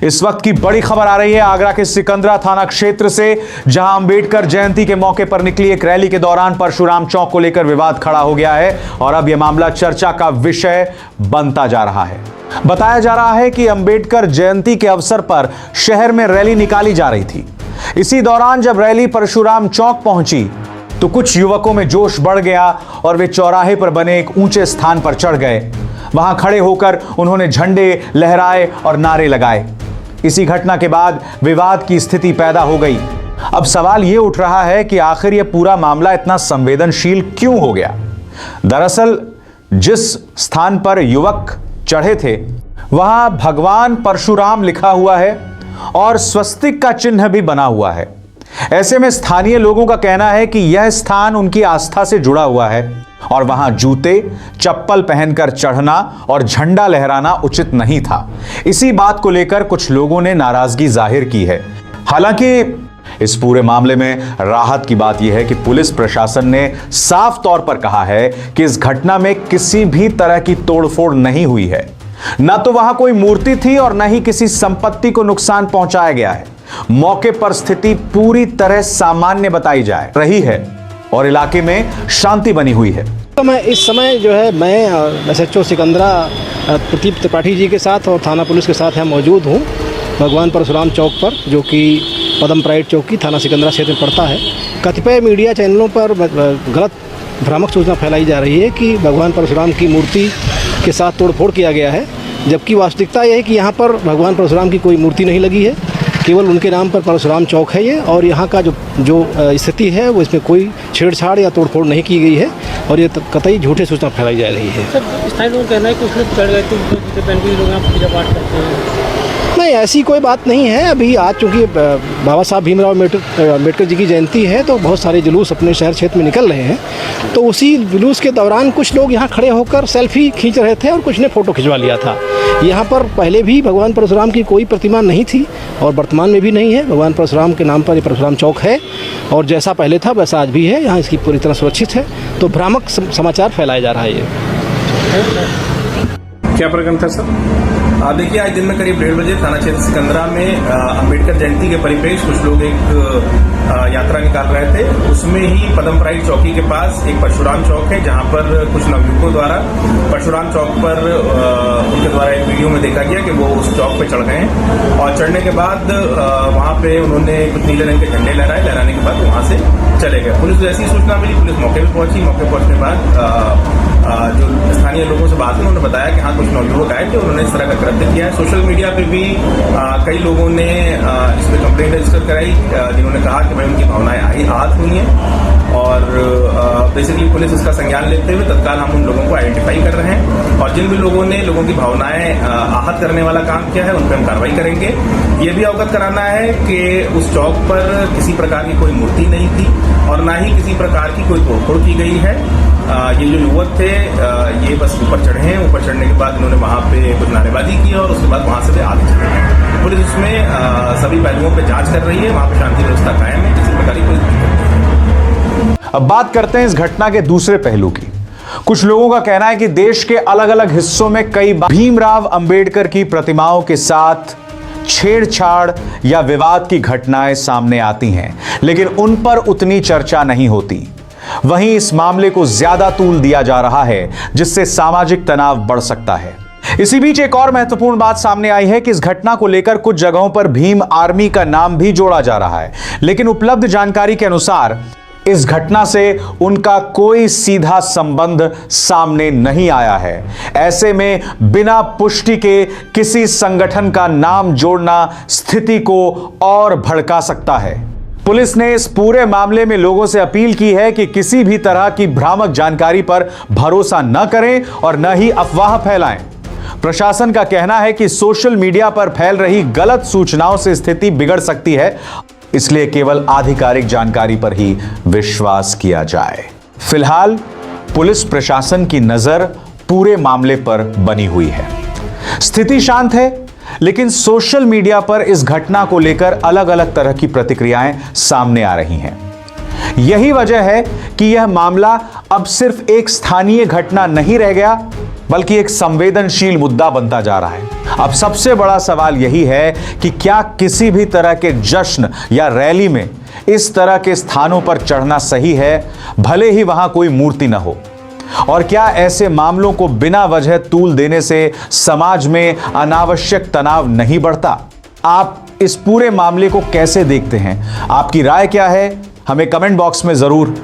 इस वक्त की बड़ी खबर आ रही है आगरा के सिकंदरा थाना क्षेत्र से, जहां अंबेडकर जयंती के मौके पर निकली एक रैली के दौरान परशुराम चौक को लेकर विवाद खड़ा हो गया है और अब यह मामला चर्चा का विषय बनता जा रहा है। बताया जा रहा है कि अंबेडकर जयंती के अवसर पर शहर में रैली निकाली जा रही थी। इसी दौरान जब रैली परशुराम चौक पहुंची तो कुछ युवकों में जोश बढ़ गया और वे चौराहे पर बने एक ऊंचे स्थान पर चढ़ गए। वहां खड़े होकर उन्होंने झंडे लहराए और नारे लगाए। इसी घटना के बाद विवाद की स्थिति पैदा हो गई। अब सवाल यह उठ रहा है कि आखिर यह पूरा मामला इतना संवेदनशील क्यों हो गया। दरअसल जिस स्थान पर युवक चढ़े थे वहां भगवान परशुराम लिखा हुआ है और स्वस्तिक का चिन्ह भी बना हुआ है। ऐसे में स्थानीय लोगों का कहना है कि यह स्थान उनकी आस्था से जुड़ा हुआ है और वहां जूते चप्पल पहनकर चढ़ना और झंडा लहराना उचित नहीं था। इसी बात को लेकर कुछ लोगों ने नाराजगी जाहिर की है। हालांकि इस पूरे मामले में राहत की बात यह है कि पुलिस प्रशासन ने साफ तौर पर कहा है कि इस घटना में किसी भी तरह की तोड़फोड़ नहीं हुई है। न तो वहां कोई मूर्ति थी और न ही किसी संपत्ति को नुकसान पहुंचाया गया है। मौके पर स्थिति पूरी तरह सामान्य बताई जा रही है और इलाके में शांति बनी हुई है। तो मैं इस समय जो है मैं SHO सिकंदरा प्रदीप त्रिपाठी जी के साथ और थाना पुलिस के साथ यहाँ मौजूद हूँ भगवान परशुराम चौक पर, जो कि पदम प्राइड चौकी थाना सिकंदरा क्षेत्र में पड़ता है। कतिपय मीडिया चैनलों पर गलत भ्रामक सूचना फैलाई जा रही है कि भगवान परशुराम की मूर्ति के साथ तोड़फोड़ किया गया है, जबकि वास्तविकता यह है कि यहाँ पर भगवान परशुराम की कोई मूर्ति नहीं लगी है। केवल उनके नाम पर परशुराम चौक है ये, और यहाँ का जो स्थिति है वो इसमें कोई छेड़छाड़ या तोड़फोड़ नहीं की गई है और ये कतई झूठे सूचना फैलाई जा रही है। सर, स्थानीय लोगों का कहना है कि उसने चढ़ गए थे, लोग यहाँ पूजा पाठ करते हैं। नहीं, ऐसी कोई बात नहीं है। अभी आज चूँकि बाबा साहब भीमराव अम्बेडकर जी की जयंती है तो बहुत सारे जुलूस अपने शहर क्षेत्र में निकल रहे हैं, तो उसी जुलूस के दौरान कुछ लोग यहाँ खड़े होकर सेल्फी खींच रहे थे और कुछ ने फ़ोटो खिंचवा लिया था। यहाँ पर पहले भी भगवान परशुराम की कोई प्रतिमा नहीं थी और वर्तमान में भी नहीं है। भगवान परशुराम के नाम पर ये परशुराम चौक है और जैसा पहले था वैसा आज भी है। यहाँ इसकी पूरी तरह सुरक्षित है। तो भ्रामक समाचार फैलाया जा रहा है। ये क्या प्रकरण था सर? देखिए, आज दिन में करीब 1:30 बजे थाना क्षेत्र सिकंदरा में अंबेडकर जयंती के परिप्रेक्ष्य कुछ लोग एक यात्रा निकाल रहे थे। उसमें ही पदम प्राइड चौकी के पास एक परशुराम चौक है, जहां पर कुछ नवयुवकों द्वारा परशुराम चौक पर उनके द्वारा एक वीडियो में देखा गया कि वो उस चौक पे चढ़ गए हैं और चढ़ने के बाद वहां पे उन्होंने कुछ नीले रंग के झंडे लहराने के बाद वहां से चले गए। पुलिस को ऐसी सूचना मिली, पुलिस मौके पर पहुंची। मौके पहुंचने के बाद जो स्थानीय लोगों से बात हुई उन्होंने बताया कि हाँ, कुछ नवयुवक आए थे, उन्होंने इस तरह का कृत्य किया है। सोशल मीडिया पे भी कई लोगों ने इस पर कंप्लेंट रजिस्टर कराई, जिन्होंने कहा कि भाई उनकी भावनाएं आहत हुई हैं और बेसिकली पुलिस इसका संज्ञान लेते हुए तत्काल हम उन लोगों को आइडेंटिफाई कर रहे हैं और जिन भी लोगों ने लोगों की भावनाएं आहत करने वाला काम किया है उन पर हम कार्रवाई करेंगे। ये भी अवगत कराना है कि उस चौक पर किसी प्रकार की कोई मूर्ति नहीं थी और ना ही किसी प्रकार की कोई तोड़फोड़ की गई है। ये जो युवक थे ये बस ऊपर चढ़े हैं। ऊपर चढ़ने के बाद इन्होंने वहां पे कुछ नारेबाजी की और उसके बाद वहां से वे आगे चले गए। पुलिस उसमें सभी पहलुओं पे जांच कर रही है। वहां पे शांति व्यवस्था कायम है, किसी प्रकार की कोई दिक्कत नहीं। अब बात करते हैं इस घटना के दूसरे पहलू की। कुछ लोगों का कहना है कि देश के अलग अलग हिस्सों में कई बार भीमराव अंबेडकर की प्रतिमाओं के साथ छेड़छाड़ या विवाद की घटनाएं सामने आती हैं, लेकिन उन पर उतनी चर्चा नहीं होती। वहीं इस मामले को ज्यादा तूल दिया जा रहा है, जिससे सामाजिक तनाव बढ़ सकता है। इसी बीच एक और महत्वपूर्ण बात सामने आई है कि इस घटना को लेकर कुछ जगहों पर भीम आर्मी का नाम भी जोड़ा जा रहा है, लेकिन उपलब्ध जानकारी के अनुसार इस घटना से उनका कोई सीधा संबंध सामने नहीं आया है। ऐसे में बिना पुष्टि के किसी संगठन का नाम जोड़ना स्थिति को और भड़का सकता है। पुलिस ने इस पूरे मामले में लोगों से अपील की है कि किसी भी तरह की भ्रामक जानकारी पर भरोसा न करें और न ही अफवाह फैलाएं। प्रशासन का कहना है कि सोशल मीडिया पर फैल रही गलत सूचनाओं से स्थिति बिगड़ सकती है, इसलिए केवल आधिकारिक जानकारी पर ही विश्वास किया जाए। फिलहाल पुलिस प्रशासन की नजर पूरे मामले पर बनी हुई है। स्थिति शांत है, लेकिन सोशल मीडिया पर इस घटना को लेकर अलग अलग तरह की प्रतिक्रियाएं सामने आ रही हैं। यही वजह है कि यह मामला अब सिर्फ एक स्थानीय घटना नहीं रह गया, बल्कि एक संवेदनशील मुद्दा बनता जा रहा है। अब सबसे बड़ा सवाल यही है कि क्या किसी भी तरह के जश्न या रैली में इस तरह के स्थानों पर चढ़ना सही है, भले ही वहां कोई मूर्ति न हो? और क्या ऐसे मामलों को बिना वजह तूल देने से समाज में अनावश्यक तनाव नहीं बढ़ता? आप इस पूरे मामले को कैसे देखते हैं? आपकी राय क्या है? हमें कमेंट बॉक्स में जरूर